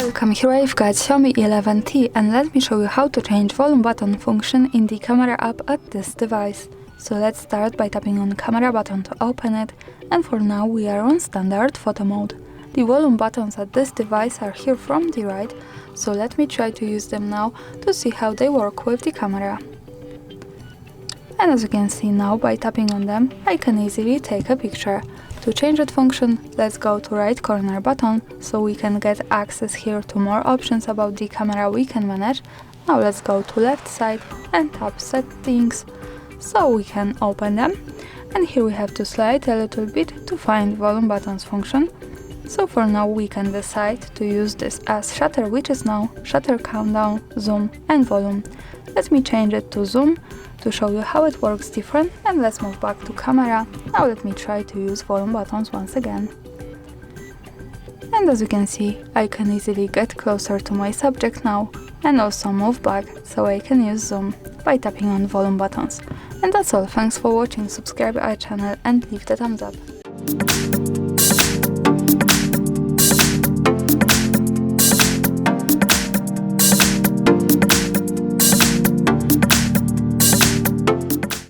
Welcome, here I've got Xiaomi 11T and let me show you how to change volume button function in the camera app at this device. So let's start by tapping on camera button to open it, and for now we are on standard photo mode. The volume buttons at this device are here from the right, so let me try to use them now to see how they work with the camera. And as you can see now, by tapping on them, I can easily take a picture. To change that function, let's go to right corner button, so we can get access here to more options about the camera we can manage. Now let's go to left side and tap settings, so we can open them. And here we have to slide a little bit to find volume buttons function. So for now we can decide to use this as shutter, which is now shutter countdown, zoom and volume. Let me change it to zoom to show you how it works different, and let's move back to camera. Now let me try to use volume buttons once again. And as you can see, I can easily get closer to my subject now and also move back, so I can use zoom by tapping on volume buttons. And that's all, thanks for watching, subscribe our channel and leave the thumbs up.